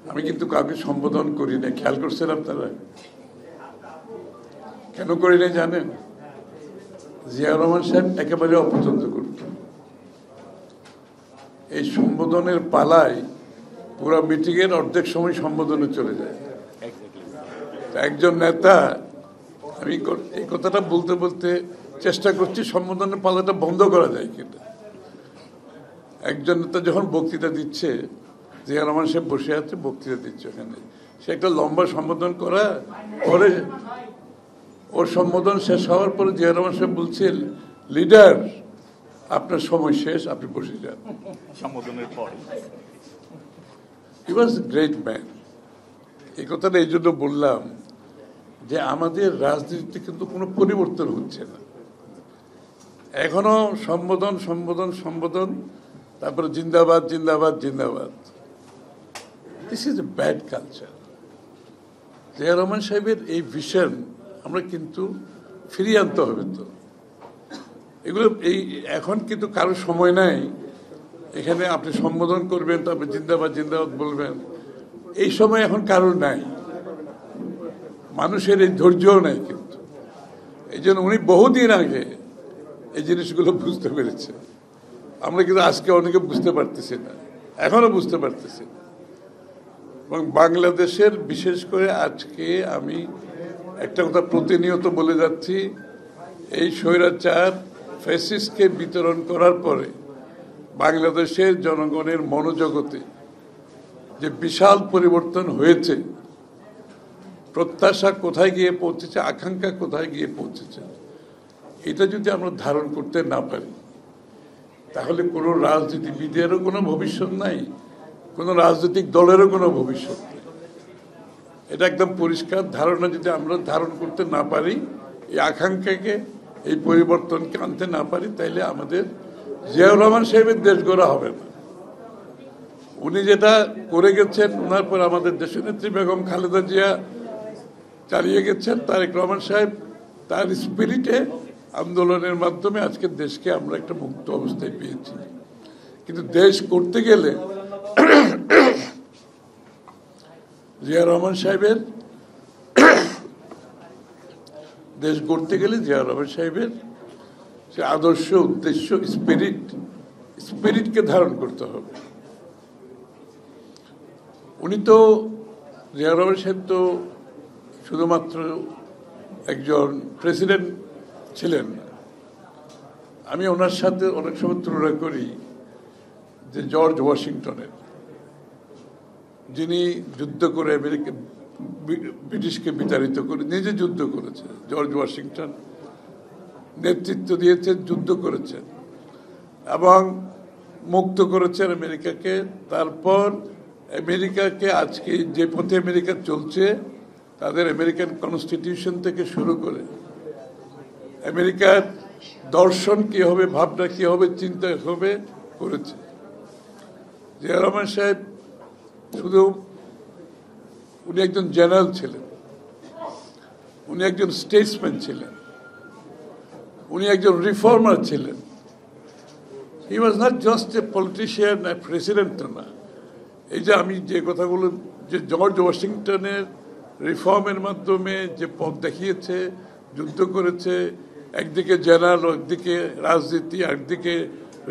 আমি কিন্তু কাউকে সম্বোধন করি না, খেয়াল করছেন আপনারা? কেন করি না জানেন? জিয়াউর রহমান সাহেব একেবারে অপছন্দ করত এই সম্বোধনের পালায়। পুরো মিটিং এর অর্ধেক সময় সম্বোধনে চলে যায়। একজন নেতা, আমি এই কথাটা বলতে বলতে চেষ্টা করছি সম্বোধনের পালাটা বন্ধ করা যায় কিনা। একজন নেতা যখন বক্তৃতা দিচ্ছে, জিয়াউর রহমান সাহেব বসে আছে, বক্তৃতা দিচ্ছে, ওখানে সে একটা লম্বা সম্বোধন করা পরে, ওর সম্বোধন শেষ হওয়ার পরে জিয়াউর রহমান সাহেব বলছেন, লিডার আপনার সময় শেষ, আপনি বসে যান। সম্বোধনের পর হি ওয়াজ এ গ্রেট ম্যান। এই কথাটা এই জন্য বললাম যে আমাদের রাজনীতিতে কিন্তু কোনো পরিবর্তন হচ্ছে না। এখনো সম্বোধন সম্বোধন সম্বোধন, তারপরে জিন্দাবাদ জিন্দাবাদ জিন্দাবাদ। This is a bad culture. Ziaur Rahman সাহেবের এই ভিশন আমরা কিন্তু ফিরিয়ে আনতে হবে। তো এগুলো এই এখন কিন্তু কারো সময় নাই এখানে আপনি সম্বোধন করবেন, তারপরে জিন্দাবাদ জিন্দাবাদ বলবেন, এই সময় এখন কারোর নাই, মানুষের এই ধৈর্যও নাই। কিন্তু এই জন্য উনি বহুদিন আগে এই জিনিসগুলো বুঝতে পেরেছে। আমরা কিন্তু আজকে অনেকে বুঝতে পারতেছি না, এখনো বুঝতে পারতেছি না। এবং বাংলাদেশের বিশেষ করে আজকে আমি একটা কথা প্রতিনিয়ত বলে যাচ্ছি, এই স্বৈরাচার ফ্যাসিস্টকে বিতরণ করার পরে বাংলাদেশের জনগণের মনোজগতে যে বিশাল পরিবর্তন হয়েছে, প্রত্যাশা কোথায় গিয়ে পৌঁছেছে, আকাঙ্ক্ষা কোথায় গিয়ে পৌঁছেছে, এটা যদি আমরা ধারণ করতে না পারি তাহলে কোনো রাজনীতিবিদেরও কোনো ভবিষ্যৎ নাই, কোনো রাজনৈতিক দলেরও কোনো ভবিষ্যৎ নেই। এটা একদম পরিষ্কার ধারণা। যদি আমরা ধারণ করতে না পারি, এই আকাঙ্ক্ষাকে, এই পরিবর্তনকে আনতে না পারি, তাইলে আমাদের জিয়াউর রহমান সাহেবের দেশ গড়া হবে না। উনি যেটা করে গেছেন, ওনার পর আমাদের দেশনেত্রী বেগম খালেদা জিয়া চালিয়ে গেছেন, তারেক রহমান সাহেব তার স্পিরিটে আন্দোলনের মাধ্যমে আজকে দেশকে আমরা একটা মুক্ত অবস্থায় পেয়েছি। কিন্তু দেশ করতে গেলে জিয়াউর রহমান সাহেবের দেশ গড়তে গেলে জিয়াউর রহমান সাহেবের সে আদর্শ, উদ্দেশ্য, স্পিরিটকে ধারণ করতে হবে। উনি তো, জিয়াউর রহমান সাহেব তো শুধুমাত্র একজন প্রেসিডেন্ট ছিলেন না। আমি ওনার সাথে অনেক সময় তুলনা করি যে জর্জ ওয়াশিংটনের, যিনি যুদ্ধ করে আমেরিকা ব্রিটিশকে বিতাড়িত করে নিজে যুদ্ধ করেছে। জর্জ ওয়াশিংটন নেতৃত্ব দিয়েছেন, যুদ্ধ করেছেন এবং মুক্ত করেছেন আমেরিকাকে। তারপর আমেরিকাকে আজকে যে পথে আমেরিকা চলছে, তাদের আমেরিকান কনস্টিটিউশন থেকে শুরু করে আমেরিকার দর্শন কি হবে, ভাবনা কি হবে, চিন্তা হবে করেছে। জিয়াউর রহমান সাহেব শুধু, উনি একজন জেনারেল ছিলেন, উনি একজন স্টেটসম্যান ছিলেন, উনি একজন রিফর্মার ছিলেন। He was not just a politician, president তো না। এই যে আমি যে কথাগুলো, যে জর্জ ওয়াশিংটনের রিফর্মের মাধ্যমে যে পথ দেখিয়েছে, যুদ্ধ করেছে, একদিকে জেনারেল, একদিকে রাজনীতি, একদিকে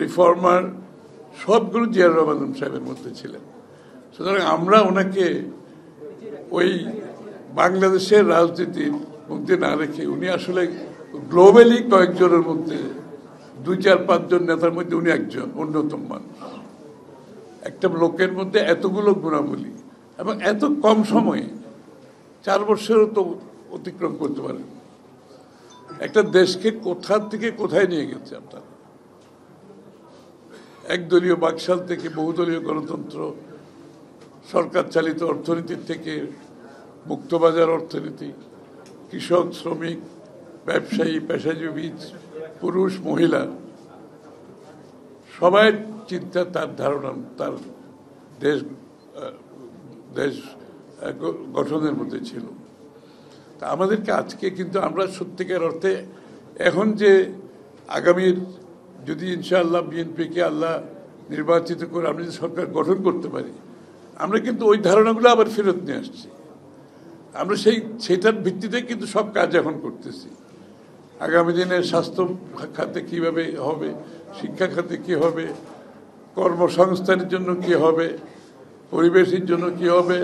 রিফর্মার, সবগুলো জিয়াউর রহমান সাহেবের মধ্যে ছিলেন। সুতরাং আমরা ওনাকে ওই বাংলাদেশের রাজনীতির মধ্যে না রেখে, উনি আসলে গ্লোবালি কয়েকজনের মধ্যে, 2-4-5 জন নেতার মধ্যে উনি একজন অন্যতম মানুষ। একটা লোকের মধ্যে এতগুলো গুণাবলী এবং এত কম সময়ে, 4 বছরও তো অতিক্রম করতে পারেন। একটা দেশকে কোথা থেকে কোথায় নিয়ে গেছে আপনারা। একদলীয় বাকশাল থেকে বহুদলীয় গণতন্ত্র, সরকার চালিত অর্থনীতির থেকে মুক্তবাজার অর্থনীতি, কৃষক, শ্রমিক, ব্যবসায়ী, পেশাজীবী, পুরুষ, মহিলা, সবাই চিন্তা, তার ধারণা, তার দেশ গঠনের মধ্যে ছিল। তা আমাদেরকে আজকে কিন্তু আমরা সত্যিকার অর্থে এখন যে আগামীর, যদি ইনশাআল্লাহ বিএনপিকে আল্লাহ নির্বাচিত করে আমরা যদি সরকার গঠন করতে পারি, আমরা কিন্তু ওই ধারণাগুলো আবার ফেরত নিয়ে আসছি। আমরা সেটার ভিত্তিতে কিন্তু সব কাজ এখন করতেছি। আগামী দিনের স্বাস্থ্য খাতে কিভাবে হবে, শিক্ষা খাতে কি হবে, কর্মসংস্থানের জন্য কি হবে, পরিবেশের জন্য কি হবে,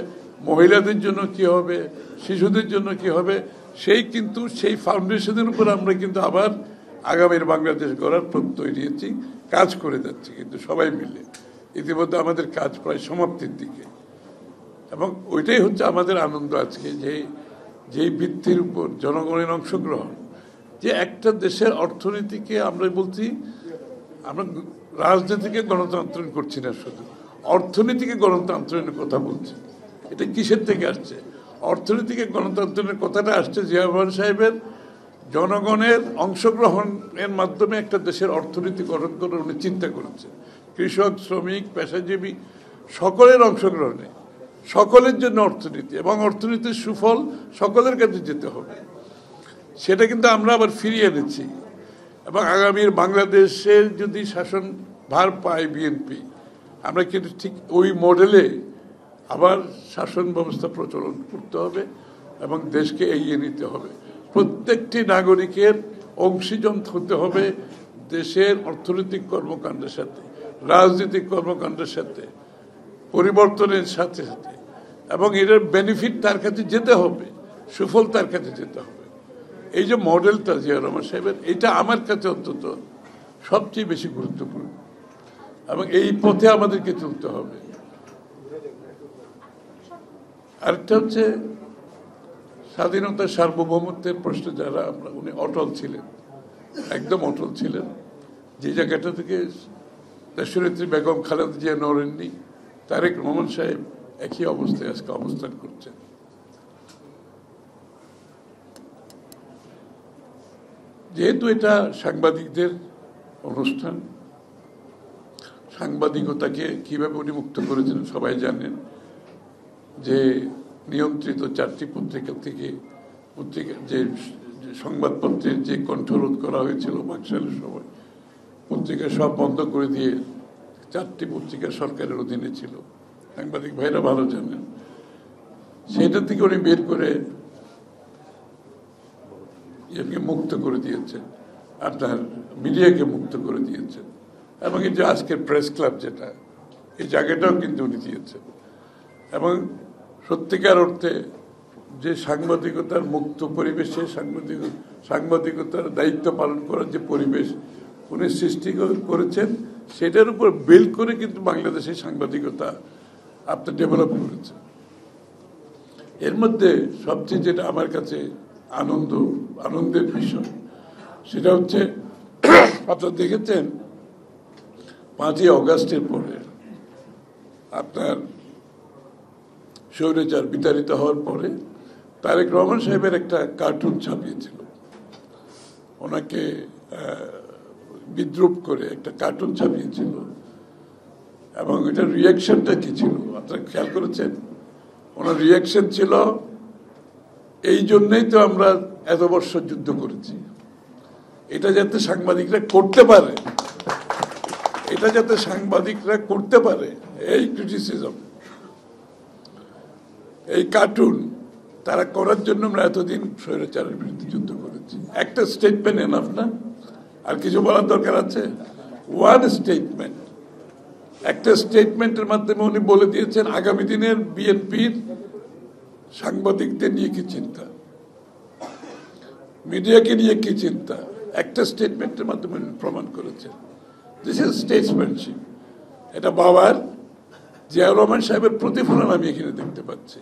মহিলাদের জন্য কি হবে, শিশুদের জন্য কি হবে, সেই ফাউন্ডেশনের উপর আমরা কিন্তু আবার আগামীর বাংলাদেশ গড়ার প্রত্যয় নিয়েছি, কাজ করে যাচ্ছি কিন্তু সবাই মিলে। ইতিমধ্যে আমাদের কাজ প্রায় সমাপ্তির দিকে, এবং ওইটাই হচ্ছে আমাদের আনন্দ আজকে, যেই ভিত্তির উপর জনগণের অংশগ্রহণ, যে একটা দেশের অর্থনীতিকে আমরা বলছি, আমরা রাজনীতিকে গণতান্ত্রিক করছি না, শুধু অর্থনীতিকে গণতান্ত্রিকের কথা বলছি। এটা কিসের থেকে আসছে? অর্থনীতিকে গণতন্ত্রের কথাটা আসছে জিয়া রহমান সাহেবের জনগণের অংশগ্রহণের মাধ্যমে একটা দেশের অর্থনীতি গঠন করে উনি চিন্তা করেছেন। কৃষক, শ্রমিক, পেশাজীবী সকলের অংশগ্রহণে, সকলের জন্য অর্থনীতি, এবং অর্থনীতির সুফল সকলের কাছে যেতে হবে। সেটা কিন্তু আমরা আবার ফিরিয়ে এনেছি, এবং আগামীর বাংলাদেশের যদি শাসন ভার পায় বিএনপি, আমরা কিন্তু ঠিক ওই মডেলে আবার শাসন ব্যবস্থা প্রচলন করতে হবে এবং দেশকে এগিয়ে নিতে হবে। প্রত্যেকটি নাগরিকের অংশীজন হতে হবে দেশের অর্থনৈতিক কর্মকাণ্ডের সাথে, রাজনৈতিক কর্মকাণ্ডের সাথে, পরিবর্তনের সাথে সাথে, এবং এটার বেনিফিট তার কাছে যেতে হবে, সুফল তার কাছে যেতে হবে। এই যে মডেলটা জিয়া রহমান সাহেবের, এটা আমার কাছে অন্তত সবচেয়ে বেশি গুরুত্বপূর্ণ, এবং এই পথে আমাদেরকে চলতে হবে। আরেকটা হচ্ছে স্বাধীনতা, সার্বভৌমত্বের প্রশ্নে যারা উনি অটল ছিলেন, একদম অটল ছিলেন। যে জায়গাটা থেকে দেশনেত্রী বেগম খালেদা জিয়া নড়েননি, তারেক রহমান সাহেব একই অবস্থায় আজকে অবস্থান করছেন। যেহেতু এটা সাংবাদিকদের অনুষ্ঠান, সাংবাদিকতাকে কিভাবে উনি মুক্ত করেছিলেন সবাই জানেন, যে নিয়ন্ত্রিত 4টি পত্রিকা থেকে যে সংবাদপত্রের যে কণ্ঠরোধ করা হয়েছিল বাকশালের সময়, পত্রিকা সব বন্ধ করে দিয়ে 4টি পত্রিকা সরকারের অধীনে ছিল, সাংবাদিক ভাইরা ভালো জানেন। সেটা থেকে উনি বের করে মুক্ত করে দিয়েছেন, আপনার মিডিয়াকে মুক্ত করে দিয়েছেন, এবং এই যে আজকের প্রেস ক্লাব যেটা, এই জায়গাটাও কিন্তু উনি দিয়েছেন। এবং সত্যিকার অর্থে যে সাংবাদিকতার মুক্ত পরিবেশে সাংবাদিকতার দায়িত্ব পালন করার যে পরিবেশ উনি সৃষ্টি করেছেন, সেটার উপর বিল্ড করে কিন্তু বাংলাদেশের সাংবাদিকতা আপনার ডেভেলপ করেছে। এর মধ্যে সবচেয়ে যেটা আমার কাছে আনন্দের বিষয়, সেটা হচ্ছে আপনারা দেখেছেন 5ই অগাস্টের পরে আপনার স্বৈরাচার বিতাড়িত হওয়ার পরে তারেক রহমান সাহেবের একটা কার্টুন ছাপিয়েছিল, ওনাকে বিদ্রুপ করে একটা কার্টুন ছাপিয়েছিল, এবং এটার রিয়াকশনটা কি ছিল আপনারা খেয়াল করেছেন? ওনার রিয়াকশন ছিল, এই জন্যই তো আমরা এত বছর যুদ্ধ করেছি, এটা যাতে সাংবাদিকরা করতে পারে, এটা যাতে সাংবাদিকরা করতে পারে, এই ক্রিটিসিজম, এই কার্টুন তারা করার জন্য আমরা এতদিন স্বৈরাচারের বিরুদ্ধে যুদ্ধ করেছি। একটা স্টেটমেন্ট এনাফ না? আর কিছু বলার দরকার আছে? ওয়ান স্টেটমেন্ট, একটা স্টেটমেন্টের মাধ্যমে উনি বলে দিয়েছেন আগামী দিনের বিএনপির সাংবাদিকদের নিয়ে কি চিন্তা, মিডিয়াকে নিয়ে কি চিন্তা, একটা স্টেটমেন্টের মাধ্যমে প্রমাণ করেছেন। This is statesmanship. এটা বাবার জিয়া রহমান সাহেবের প্রতিফলন আমি এখানে দেখতে পাচ্ছি।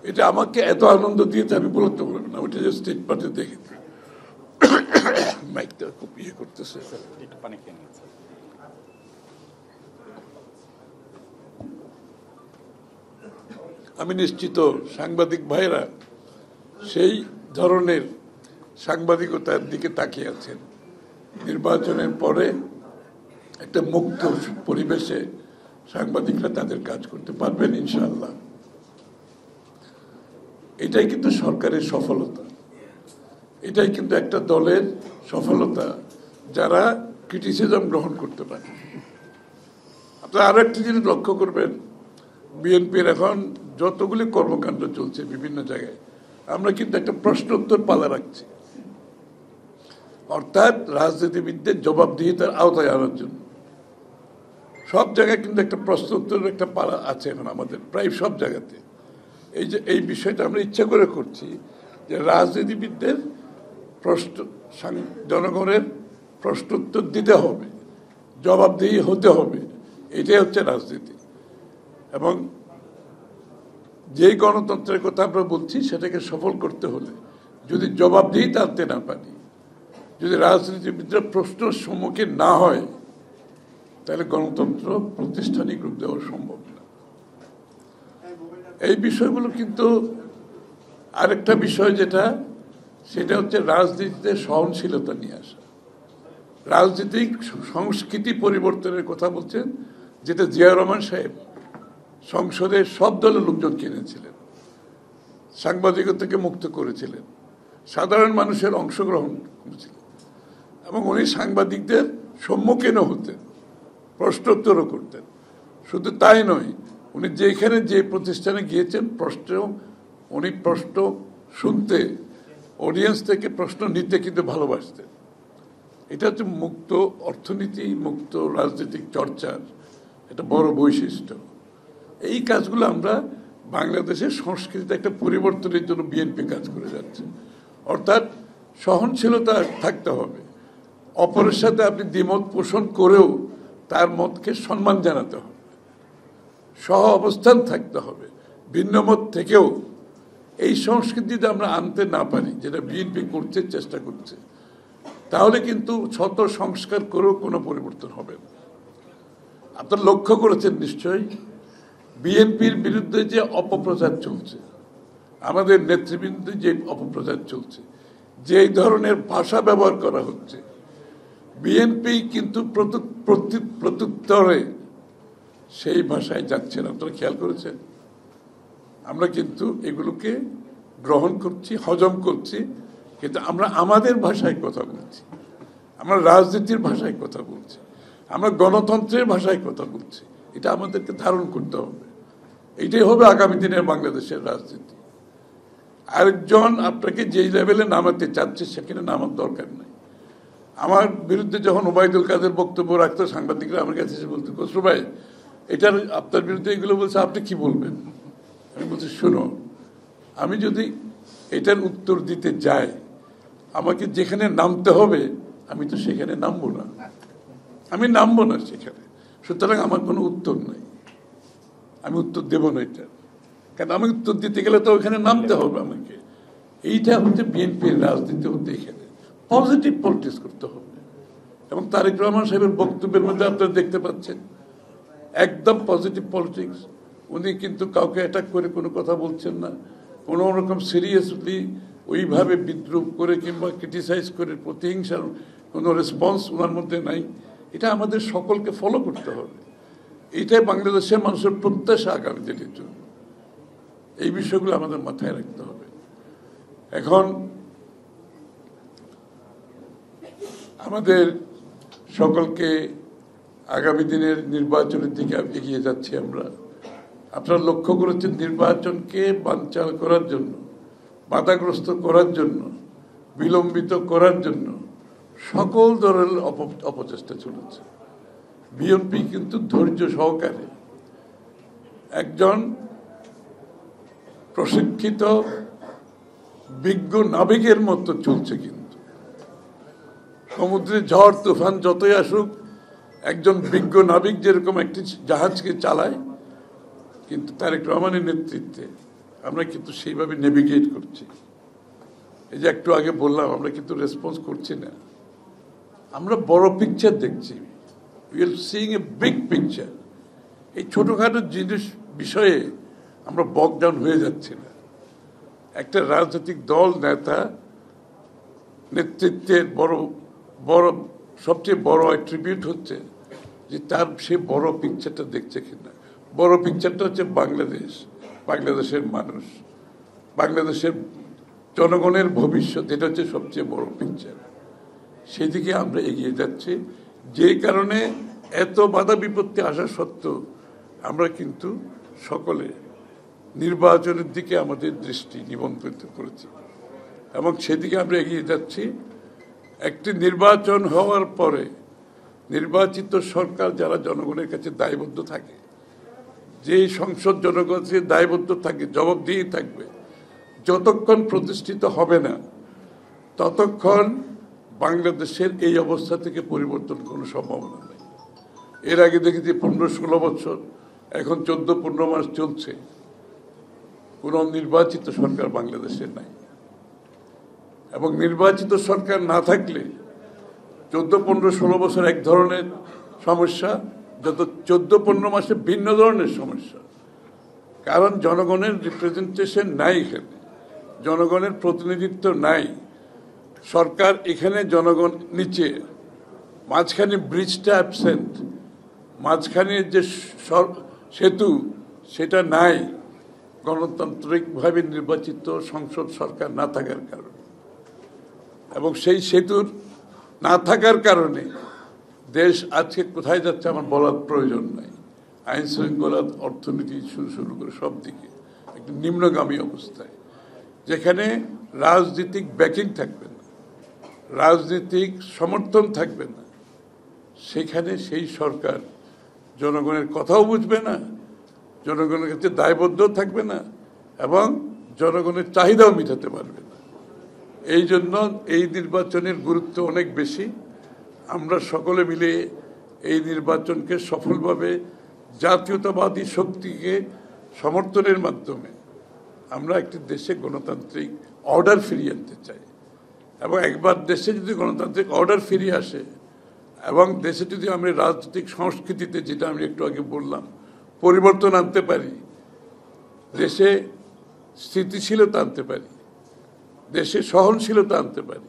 এটা আমাকে এত আনন্দ দিয়েছে আমি বলতে পারবো না। ওইটা যে স্টেটমেন্টে দেখেছি, মাইকটা খুব ইয়ে করতেছে। আমি নিশ্চিত সাংবাদিক ভাইরা সেই ধরনের সাংবাদিকতার দিকে তাকিয়ে আছেন। নির্বাচনের পরে একটা মুক্ত পরিবেশে সাংবাদিকরা তাদের কাজ করতে পারবেন ইনশাআল্লাহ। এটাই কিন্তু সরকারের সফলতা, এটাই কিন্তু একটা দলের সফলতা যারা ক্রিটিসিজম গ্রহণ করতে পারে। আপনারা আরো একটা জিনিস লক্ষ্য করবেন, বিএনপির এখন যতগুলি কর্মকাণ্ড চলছে বিভিন্ন জায়গায়, আমরা কিন্তু একটা প্রশ্নোত্তর পালা রাখছি, অর্থাৎ রাজনীতিবিদদের জবাবদিহিতার আওতায় আনার জন্য। সব জায়গায় কিন্তু একটা প্রশ্নোত্তরের একটা পালা আছে এখন আমাদের, প্রায় সব জায়গাতে। এই বিষয়টা আমরা ইচ্ছা করে করছি যে রাজনীতিবিদদের জনগণের প্রশ্নোত্তর দিতে হবে, জবাবদিহি হতে হবে, এটাই হচ্ছে রাজনীতি। এবং যেই গণতন্ত্রের কথা আমরা বলছি সেটাকে সফল করতে হলে যদি জবাবদিহি আনতে না পারি, যদি রাজনীতিবিদরা প্রশ্নের সম্মুখীন না হয়, তাহলে গণতন্ত্র প্রাতিষ্ঠানিক রূপ দেওয়া সম্ভব না। এই বিষয়গুলো কিন্তু আরেকটা বিষয় যেটা, সেটা হচ্ছে রাজনীতিতে সহনশীলতা নিয়ে আসা, রাজনৈতিক সংস্কৃতি পরিবর্তনের কথা বলছেন, যেটা জিয়া রহমান সাহেব সংসদে সব দলের লোকজন কিনেছিলেন, সাংবাদিকতাকে মুক্ত করেছিলেন, সাধারণ মানুষের অংশগ্রহণ করেছিলেন, এবং উনি সাংবাদিকদের সম্মুখীনও হতেন, প্রশ্নোত্তরও করতেন। শুধু তাই নয়, উনি যেখানে যে প্রতিষ্ঠানে গিয়েছেন উনি প্রশ্ন শুনতে, অডিয়েন্স থেকে প্রশ্ন নিতে কিন্তু ভালোবাসতেন। এটা হচ্ছে মুক্ত অর্থনীতি, মুক্ত রাজনৈতিক চর্চার একটা বড় বৈশিষ্ট্য। এই কাজগুলো আমরা বাংলাদেশের সংস্কৃতিতে একটা পরিবর্তনের জন্য বিএনপি কাজ করে যাচ্ছে। অর্থাৎ সহনশীলতা থাকতে হবে, অপরের সাথে আপনি দ্বিমত পোষণ করেও তার মতকে সম্মান জানাতে হবে, সহ অবস্থান থাকতে হবে ভিন্ন মত থেকেও। এই সংস্কৃতিতে আমরা আনতে না পারি, যেটা বিএনপি করতে চেষ্টা করছে, তাহলে কিন্তু শত সংস্কার করেও কোনো পরিবর্তন হবে না। আপনারা লক্ষ্য করেছেন নিশ্চয়ই, বিএনপির বিরুদ্ধে যে অপপ্রচার চলছে, আমাদের নেতৃবৃন্দে যে অপপ্রচার চলছে, যে ধরনের ভাষা ব্যবহার করা হচ্ছে, বিএনপি কিন্তু প্রত্যুত্তরে সেই ভাষায় যাচ্ছে না। আপনারা খেয়াল করেছেন? আমরা কিন্তু এগুলোকে গ্রহণ করছি, হজম করছি, কিন্তু আমরা আমাদের ভাষায় কথা বলছি, আমরা রাজনীতির ভাষায় কথা বলছি, আমরা গণতন্ত্রের ভাষায় কথা বলছি। এটা আমাদেরকে ধারণ করতে হবে। এইটাই হবে আগামী দিনের বাংলাদেশের রাজনীতি। আরেকজন আপনাকে যেই লেভেলে নামাতে চাচ্ছে সেখানে নামার দরকার নাই। আমার বিরুদ্ধে যখন ওবায়দুল কাদের বক্তব্য রাখতো, সাংবাদিকরা আমার কাছে এসে বলতো, খসরু ভাই এটার আপনার বিরুদ্ধে এগুলো বলছে, আপনি কি বলবেন? আমি বলছি, শোনো, আমি যদি এটার উত্তর দিতে যাই, আমাকে যেখানে নামতে হবে আমি তো সেখানে নামবো না, আমি নামবো না সেখানে। সুতরাং আমার কোনো উত্তর নাই, আমি উত্তর দেব না এটা, কারণ আমি উত্তর দিতে গেলে তো ওখানে নামতে হবে আমাকে। এইটা হচ্ছে বিএনপির রাজনীতি হতে, এখানে পজিটিভ পলিটিক্স করতে হবে। এবং তারেক রহমান সাহেবের বক্তব্যের মধ্যে আপনারা দেখতে পাচ্ছেন একদম পজিটিভ পলিটিক্স। উনি কিন্তু কাউকে অ্যাটাক করে কোনো কথা বলছেন না, কোনো রকম সিরিয়াসলি ওইভাবে বিদ্রুপ করে কিংবা ক্রিটিসাইজ করে প্রতিহিংসার কোনো রেসপন্স ওনার মধ্যে নাই। এটা আমাদের সকলকে ফলো করতে হবে। এইটাই বাংলাদেশের মানুষের প্রত্যাশা আগামী দিনের জন্য। এই বিষয়গুলো আমাদের মাথায় রাখতে হবে। এখন আমাদের সকলকে আগামী দিনের নির্বাচনের দিকে এগিয়ে যাচ্ছি আমরা। আপনারা লক্ষ্য করেছেন, নির্বাচনকে বানচাল করার জন্য, বাধাগ্রস্ত করার জন্য, বিলম্বিত করার জন্য সকল ধরনের অপচেষ্টা চলেছে। বিএনপি কিন্তু ধৈর্য সহকারে একজন প্রশিক্ষিত বিজ্ঞ নাবিকের মতো চলছে। কিন্তু সমুদ্রে ঝড় তুফান যতই আসুক, একজন বিজ্ঞ নাবিক যেরকম একটি জাহাজকে চালায়, কিন্তু তারেক রহমানের নেতৃত্বে আমরা কিন্তু সেইভাবে নেভিগেট করছি। এই যে একটু আগে বললাম, আমরা কিন্তু রেসপন্স করছি না, আমরা বড় পিকচার দেখছি। We are seeing a big picture. এই ছোটখাটো জিনিস বিষয়ে আমরা বক ডাউন হয়ে যাচ্ছি না। একটা রাজনৈতিক দল, নেতা, নেতৃত্বের সবচেয়ে বড় অ্যাট্রিবিউট হচ্ছে যে তার সে বড় পিকচারটা দেখছে কিনা। বড় পিকচারটা হচ্ছে বাংলাদেশ, বাংলাদেশের মানুষ, বাংলাদেশের জনগণের ভবিষ্যৎ। এটা হচ্ছে সবচেয়ে বড় পিকচার। সেদিকে আমরা এগিয়ে যাচ্ছি। যে কারণে এত বাধা বিপত্তি আসা সত্ত্বেও আমরা কিন্তু সকলে নির্বাচনের দিকে আমাদের দৃষ্টি নিবন্ধিত করেছি এবং সেদিকে আমরা এগিয়ে যাচ্ছি। একটি নির্বাচন হওয়ার পরে নির্বাচিত সরকার যারা জনগণের কাছে দায়বদ্ধ থাকে, যে সংসদ জনগণের কাছে দায়বদ্ধ থাকে, জবাবদিহি থাকবে, যতক্ষণ প্রতিষ্ঠিত হবে না ততক্ষণ বাংলাদেশের এই অবস্থা থেকে পরিবর্তন কোনো সম্ভাবনা নেই। এর আগে দেখেছি 15-16 বছর, এখন 14-15 মাস চলছে, কোনো নির্বাচিত সরকার বাংলাদেশের নাই। এবং নির্বাচিত সরকার না থাকলে 14-15-16 বছর এক ধরনের সমস্যা, যত 14-15 মাসে ভিন্ন ধরনের সমস্যা। কারণ জনগণের রিপ্রেজেন্টেশন নাই, এখানে জনগণের প্রতিনিধিত্ব নাই। সরকার এখানে, জনগণ নিচে, মাঝখানে ব্রিজটা অ্যাবসেন্ট, মাঝখানে যে সেতু সেটা নাই গণতান্ত্রিকভাবে নির্বাচিত সংসদ সরকার না থাকার কারণে। এবং সেই সেতুর না থাকার কারণে দেশ আজকে কোথায় যাচ্ছে আমার বলার প্রয়োজন নাই। আইন শৃঙ্খলা, অর্থনীতি শুরু করে সব দিকে একটি নিম্নগামী অবস্থায়, যেখানে রাজনৈতিক ব্যাকিং থাকবে না, রাজনৈতিক সমর্থন থাকবে না, সেখানে সেই সরকার জনগণের কথাও বুঝবে না, জনগণের কাছে দায়বদ্ধ থাকবে না এবং জনগণের চাহিদাও মেটাতে পারবে না। এই জন্য এই নির্বাচনের গুরুত্ব অনেক বেশি। আমরা সকলে মিলে এই নির্বাচনকে সফলভাবে জাতীয়তাবাদী শক্তিকে সমর্থনের মাধ্যমে আমরা একটি দেশে গণতান্ত্রিক অর্ডার ফিরিয়ে আনতে চাই। এবং একবার দেশে যদি গণতান্ত্রিক অর্ডার ফিরিয়ে আসে এবং দেশে যদি আমরা রাজনৈতিক সংস্কৃতিতে, যেটা আমি একটু আগে বললাম, পরিবর্তন আনতে পারি, দেশে স্থিতিশীলতা আনতে পারি, দেশে সহনশীলতা আনতে পারি,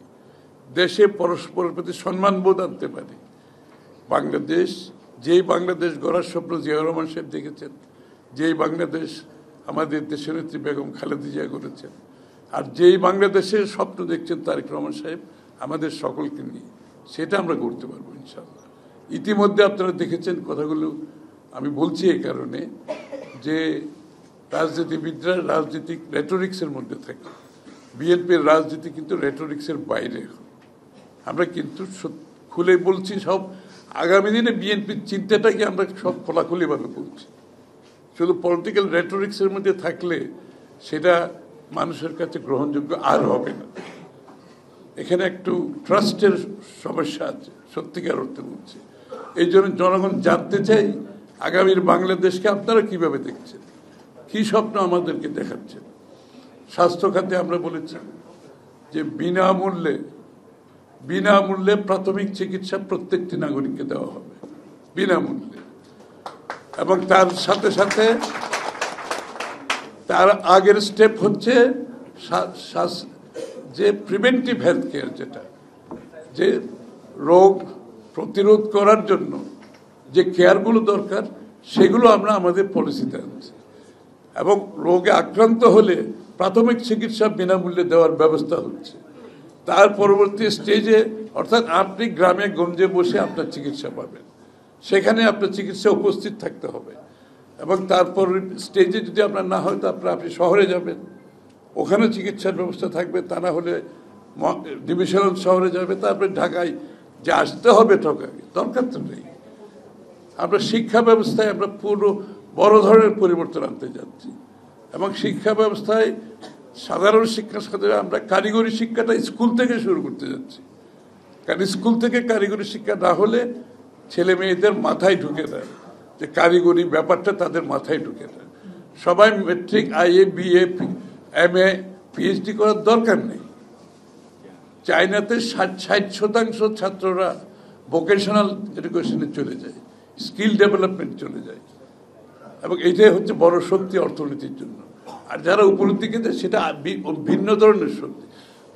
দেশে পরস্পরের প্রতি সম্মানবোধ আনতে পারি, বাংলাদেশ, যেই বাংলাদেশ গড়ার স্বপ্ন জিয়াউর রহমান সাহেব দেখেছেন, যেই বাংলাদেশ আমাদের দেশের নেত্রী বেগম খালেদা জিয়া করেছেন, আর যেই বাংলাদেশের স্বপ্ন দেখছেন তারেক রহমান সাহেব আমাদের সকলকে নিয়ে, সেটা আমরা করতে পারবো ইনশাআল্লাহ। ইতিমধ্যে আপনারা দেখেছেন কথাগুলো আমি বলছি এই কারণে যে রাজনীতিবিদরা রাজনৈতিক রেটোরিক্সের মধ্যে থাকে। বিএনপির রাজনীতি কিন্তু রেটোরিক্সের বাইরে। আমরা কিন্তু খুলে বলছি সব, আগামী দিনে বিএনপির চিন্তাটাকে আমরা সব খোলাখুলিভাবে বলছি। শুধু পলিটিক্যাল রেটোরিক্সের মধ্যে থাকলে সেটা মানুষের কাছে গ্রহণযোগ্য আর হবে না। এখানে একটু ট্রাস্টের সমস্যা আছে, সত্যিকার অর্থে বলছি। এই জন্য জনগণ জানতে চাই আগামীর বাংলাদেশকে আপনারা কিভাবে দেখছেন, কি স্বপ্ন আমাদেরকে দেখাচ্ছেন। স্বাস্থ্য খাতে আমরা বলেছি যে বিনামূল্যে প্রাথমিক চিকিৎসা প্রত্যেকটি নাগরিককে দেওয়া হবে, বিনামূল্যে। এবং তার সাথে সাথে তার আগের স্টেপ হচ্ছে যে প্রিভেন্টিভ হেলথ কেয়ার, যেটা যে রোগ প্রতিরোধ করার জন্য যে কেয়ারগুলো দরকার সেগুলো আমরা আমাদের পলিসিতে আনছি। এবং রোগে আক্রান্ত হলে প্রাথমিক চিকিৎসা বিনামূল্যে দেওয়ার ব্যবস্থা হচ্ছে। তার পরবর্তী স্টেজে, অর্থাৎ আপনি গ্রামে গঞ্জে বসে আপনার চিকিৎসা পাবেন, সেখানে আপনার চিকিৎসা উপস্থিত থাকতে হবে। এবং তারপর স্টেজে যদি আপনার না হয় তো আপনি শহরে যাবেন, ওখানে চিকিৎসার ব্যবস্থা থাকবে। তা না হলে ডিভিশনাল শহরে যাবে, তারপরে ঢাকায় যে আসতে হবে ঢাকায়, দরকার তো নেই। আমরা শিক্ষা ব্যবস্থায় আমরা পুরো বড় ধরনের পরিবর্তন আনতে যাচ্ছি। এবং শিক্ষা ব্যবস্থায় সাধারণ শিক্ষার সাথে আমরা কারিগরি শিক্ষাটা স্কুল থেকে শুরু করতে যাচ্ছি। কারণ স্কুল থেকে কারিগরি শিক্ষা না হলে ছেলে মেয়েদের মাথায় ঢুকে দেয়, যে কারিগরি ব্যাপারটা তাদের মাথায় ঢুকে দেয়। সবাই metric, IA, BA, MA, PhD করার দরকার নেই। চায়নাতে 60% ছাত্ররা ভোকেশনাল এডুকেশনে চলে যায়, স্কিল ডেভেলপমেন্ট চলে যায়। এবং এইটাই হচ্ছে বড় শক্তি অর্থনীতির জন্য। আর যারা উপরের দিকে দেয় সেটা ভিন্ন ধরনের শক্তি।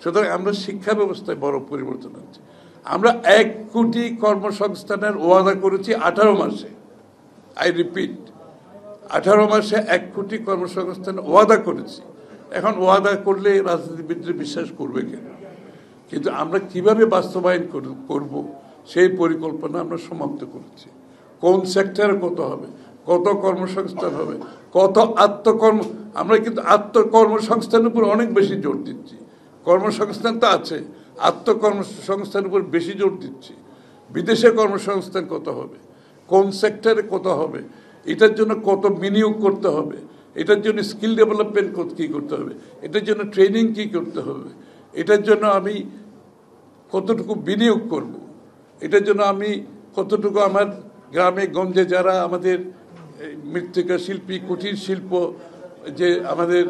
সুতরাং আমরা শিক্ষা ব্যবস্থায় বড় পরিবর্তন আনছি। আমরা 1 কোটি কর্মসংস্থানের ওয়াদা করেছি 18 মাসে। আই রিপিট, 18 মাসে 1 কোটি কর্মসংস্থান ওয়াদা করেছি। এখন ওয়াদা করলে রাজনীতিবিদরা বিশ্বাস করবে কেন? কিন্তু আমরা কিভাবে বাস্তবায়ন করব সেই পরিকল্পনা আমরা সমাপ্ত করেছি। কোন সেক্টরে কত হবে, কত কর্মসংস্থান হবে, কত আত্মকর্ম, আমরা কিন্তু আত্মকর্মসংস্থানের উপর অনেক বেশি জোর দিচ্ছি। কর্মসংস্থান তো আছে, আত্মকর্মসংস্থানের উপর বেশি জোর দিচ্ছি। বিদেশে কর্মসংস্থান কত হবে, কোন সেক্টরে কত হবে, এটার জন্য কত বিনিয়োগ করতে হবে, এটার জন্য স্কিল ডেভেলপমেন্ট কী করতে হবে, এটার জন্য ট্রেনিং কী করতে হবে, এটার জন্য আমি কতটুকু বিনিয়োগ করব, এটার জন্য আমি কতটুকু আমার গ্রামে গঞ্জে যারা আমাদের মৃত্তিকা শিল্পী, কুটির শিল্প, যে আমাদের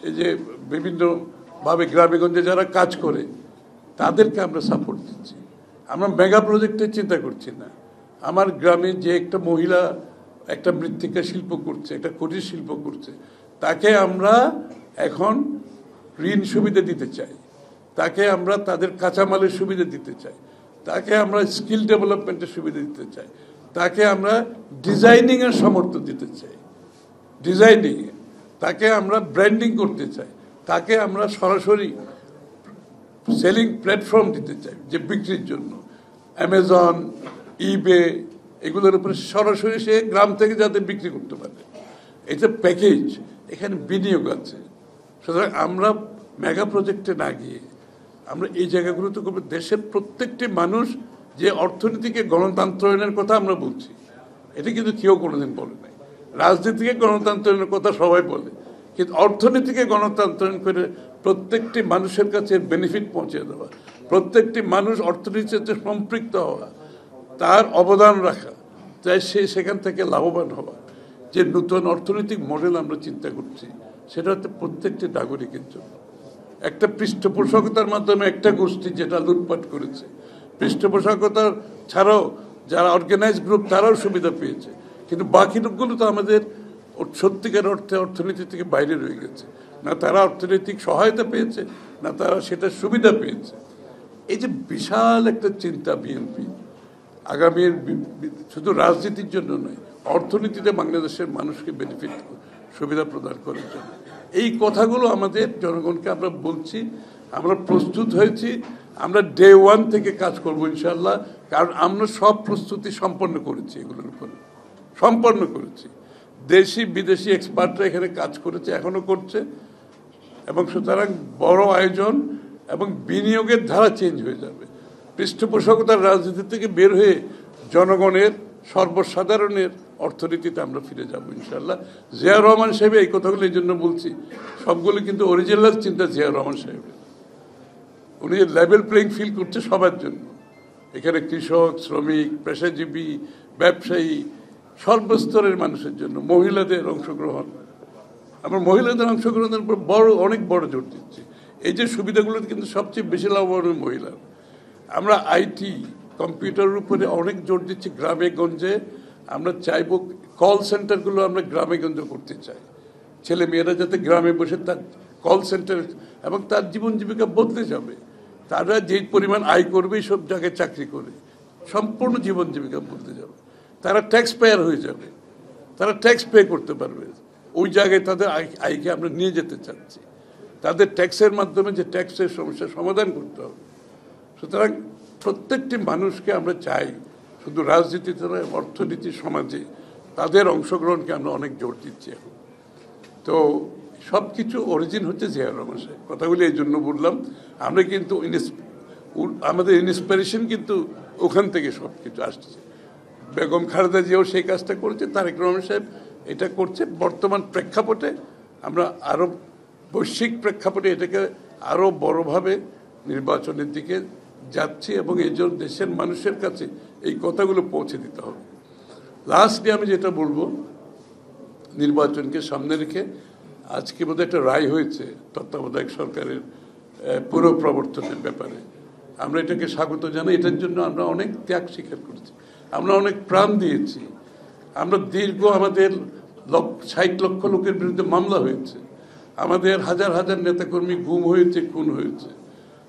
এই যে বিভিন্নভাবে গ্রামে গঞ্জে যারা কাজ করে তাদেরকে আমরা সাপোর্ট দিচ্ছি। আমরা মেগা প্রজেক্টের চিন্তা করছি না। আমার গ্রামে যে একটা মহিলা একটা মৃত্তিকা শিল্প করছে, একটা কুটির শিল্প করছে, তাকে আমরা এখন ঋণ সুবিধা দিতে চাই, তাকে আমরা তাদের কাঁচামালের সুবিধা দিতে চাই, তাকে আমরা স্কিল ডেভেলপমেন্টের সুবিধা দিতে চাই, তাকে আমরা ডিজাইনিংয়ের সামর্থ্য দিতে চাই, ডিজাইনিংয়ে তাকে আমরা ব্র্যান্ডিং করতে চাই, তাকে আমরা সরাসরি সেলিং প্ল্যাটফর্ম দিতে চাই, যে বিক্রির জন্য অ্যামাজন, ইবে এগুলোর উপরে সরাসরি সে গ্রাম থেকে যাতে বিক্রি করতে পারে। এটা প্যাকেজ, এখানে বিনিয়োগ আছে। সুতরাং আমরা মেগা প্রজেক্টে না গিয়ে আমরা এই জায়গাগুলোতে করবো। দেশের প্রত্যেকটি মানুষ যে অর্থনীতিকে গণতন্ত্রায়নের কথা আমরা বলছি, এটা কিন্তু কেউ কোনোদিন বলে নাই। রাজনীতিকে গণতন্ত্রায়নের কথা সবাই বলে, কিন্তু অর্থনীতিকে গণতন্ত্রায়ন করে প্রত্যেকটি মানুষের কাছে বেনিফিট পৌঁছে দেওয়া, প্রত্যেকটি মানুষ অর্থনীতিতে সম্পৃক্ত হওয়া, তার অবদান রাখা, তাই সে সেখান থেকে লাভবান হওয়া, যে নতুন অর্থনৈতিক মডেল আমরা চিন্তা করছি, সেটা হচ্ছে প্রত্যেকটি নাগরিকের জন্য। একটা পৃষ্ঠপোষকতার মাধ্যমে একটা গোষ্ঠী যেটা লুটপাট করেছে, পৃষ্ঠপোষকতা ছাড়াও যারা অর্গানাইজ গ্রুপ তারাও সুবিধা পেয়েছে, কিন্তু বাকি লোকগুলো তো আমাদের সত্যিকার অর্থে অর্থনীতি থেকে বাইরে রয়ে গেছে। না তারা অর্থনৈতিক সহায়তা পেয়েছে, না তারা সেটার সুবিধা পেয়েছে। এই যে বিশাল একটা চিন্তা বিএনপি আগামীর, শুধু রাজনীতির জন্য নয়, অর্থনীতিতে বাংলাদেশের মানুষকে বেনিফিট সুবিধা প্রদান করার জন্য, এই কথাগুলো আমাদের জনগণকে আমরা বলছি। আমরা প্রস্তুত হয়েছি, আমরা ডে ওয়ান থেকে কাজ করবো ইনশাল্লাহ, কারণ আমরা সব প্রস্তুতি সম্পন্ন করেছি, এগুলোর উপরে সম্পন্ন করেছি। দেশি বিদেশি এক্সপার্টরা এখানে কাজ করেছে, এখনো করছে, এবং সুতরাং বড় আয়োজন এবং বিনিয়োগের ধারা চেঞ্জ হয়ে যাবে। পৃষ্ঠপোষকতার রাজনীতি থেকে বের হয়ে জনগণের, সর্বসাধারণের অর্থনীতিতে আমরা ফিরে যাব ইনশাল্লাহ। জিয়া রহমান সাহেব এই কথাগুলো এই জন্য বলছি, সবগুলো কিন্তু অরিজিনাল চিন্তা জিয়া রহমান সাহেবের। উনি লেভেল প্লেইং ফিল্ড করছে সবার জন্য, এখানে কৃষক, শ্রমিক, পেশাজীবী, ব্যবসায়ী, সর্বস্তরের মানুষের জন্য, মহিলাদের অংশগ্রহণ। আমরা মহিলাদের অংশগ্রহণের উপর অনেক বড় জোর দিচ্ছি। এই যে সুবিধাগুলোতে কিন্তু সবচেয়ে বেশি লাভবান মহিলা। আমরা আইটি, কম্পিউটারের উপরে অনেক জোর দিচ্ছি গ্রামে গঞ্জে। আমরা চাইব কল সেন্টারগুলো আমরা গ্রামে গঞ্জে করতে চাই, ছেলে মেয়েরা যাতে গ্রামে বসে তার কল সেন্টার, এবং তার জীবন জীবিকা বদলে যাবে। তারা যে পরিমাণ আয় করবে সব জায়গায় চাকরি করে সম্পূর্ণ জীবন জীবিকা বদলে যাবে। তারা ট্যাক্স পেয়ার হয়ে যাবে, তারা ট্যাক্স পে করতে পারবে। ওই জায়গায় তাদের আয়কে আমরা নিয়ে যেতে চাচ্ছি। তাদের ট্যাক্সের মাধ্যমে যে ট্যাক্সের সমস্যার সমাধান করতে হবে। সুতরাং প্রত্যেকটি মানুষকে আমরা চাই, শুধু রাজনীতিতে নয়, অর্থনীতি, সমাজে তাদের অংশগ্রহণকে আমরা অনেক জোর দিচ্ছি এখন। তো সব কিছু অরিজিন হচ্ছে জিয়া রহমান সাহেব। কথাগুলি এই জন্য বললাম, আমরা কিন্তু আমাদের ইন্সপিরেশন কিন্তু ওখান থেকে সব কিছু আসছে। বেগম খালেদা জিয়াও সেই কাজটা করেছে, তারেক রহমান সাহেব এটা করছে। বর্তমান প্রেক্ষাপটে আমরা আরও বৈশ্বিক প্রেক্ষাপটে এটাকে আরও বড়ভাবে নির্বাচনের দিকে যাচ্ছি, এবং এই জন্য দেশের মানুষের কাছে এই কথাগুলো পৌঁছে দিতে হবে। লাস্টলি আমি যেটা বলবো, নির্বাচনকে সামনে রেখে আজকে বোধহয় একটা রায় হয়েছে তত্ত্বাবধায়ক সরকারের পুরো প্রবর্তনের ব্যাপারে। আমরা এটাকে স্বাগত জানাই। এটার জন্য আমরা অনেক ত্যাগ স্বীকার করেছি, আমরা অনেক প্রাণ দিয়েছি। আমরা আমাদের 60 লক্ষ লোকের বিরুদ্ধে মামলা হয়েছে, আমাদের হাজার হাজার নেতাকর্মী গুম হয়েছে, খুন হয়েছে,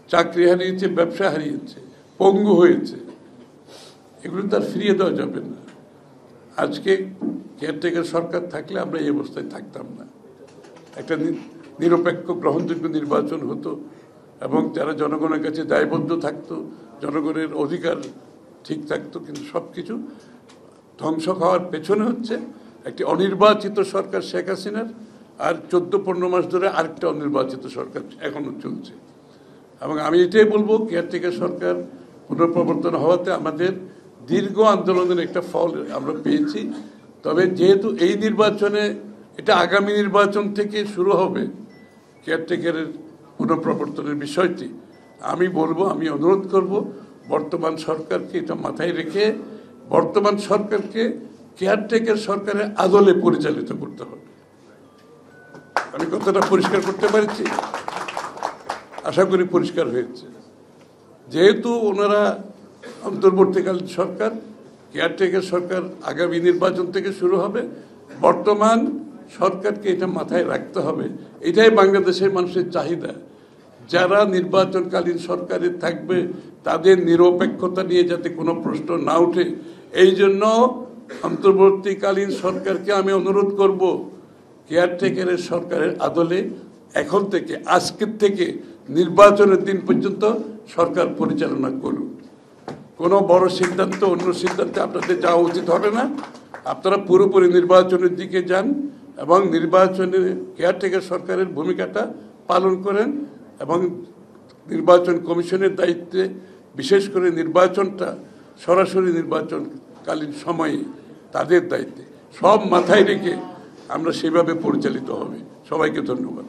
চাকরি হারিয়েছে, ব্যবসা হারিয়েছে, পঙ্গু হয়েছে। এগুলো তার ফিরিয়ে দেওয়া যাবে না। আজকে কেয়ারটেকার সরকার থাকলে আমরা এই অবস্থায় থাকতাম না। একটা নিরপেক্ষ গ্রহণযোগ্য নির্বাচন হতো, এবং যারা জনগণের কাছে দায়বদ্ধ থাকতো, জনগণের অধিকার ঠিক থাকতো। কিন্তু সব কিছু ধ্বংস খাওয়ার পেছনে হচ্ছে একটি অনির্বাচিত সরকার শেখ হাসিনার, আর 14-15 মাস ধরে আরেকটা অনির্বাচিত সরকার এখনো চলছে। এবং আমি এটাই বলবো, কেয়ারটেকার সরকার পুনঃপ্রবর্তন হওয়াতে আমাদের দীর্ঘ আন্দোলনের একটা ফল আমরা পেয়েছি। তবে যেহেতু এই নির্বাচনে, এটা আগামী নির্বাচন থেকে শুরু হবে কেয়ারটেকারের পুনঃপ্রবর্তনের বিষয়টি, আমি বলবো, আমি অনুরোধ করব বর্তমান সরকারকে এটা মাথায় রেখে বর্তমান সরকারকে কেয়ারটেকার সরকারের আদলে পরিচালিত করতে হবে। আমি কথাটা পরিষ্কার করতে পারছি, আশা করি পরিষ্কার হয়েছে। যেহেতু ওনারা অন্তর্বর্তীকালীন সরকার, কেয়ারটেকার সরকার আগামী নির্বাচন থেকে শুরু হবে, বর্তমান সরকারকে এটা মাথায় রাখতে হবে। এটাই বাংলাদেশের মানুষের চাহিদা। যারা নির্বাচনকালীন সরকারে থাকবে তাদের নিরপেক্ষতা নিয়ে যাতে কোনো প্রশ্ন না ওঠে, এই জন্য অন্তর্বর্তীকালীন সরকারকে আমি অনুরোধ করব কেয়ারটেকারের সরকারের আদলে এখন থেকে, আজকের থেকে নির্বাচনের দিন পর্যন্ত সরকার পরিচালনা করুন। কোনো বড় সিদ্ধান্ত অন্য সিদ্ধান্তে আপনাদের যাওয়া উচিত হবে না। আপনারা পুরোপুরি নির্বাচনের দিকে যান এবং নির্বাচনে কেয়ারটেকার সরকারের ভূমিকাটা পালন করেন এবং নির্বাচন কমিশনের দায়িত্বে, বিশেষ করে নির্বাচনটা সরাসরি নির্বাচনকালীন সময়ে তাদের দায়িত্বে, সব মাথায় রেখে আমরা সেভাবে পরিচালিত হবে। সবাইকে ধন্যবাদ।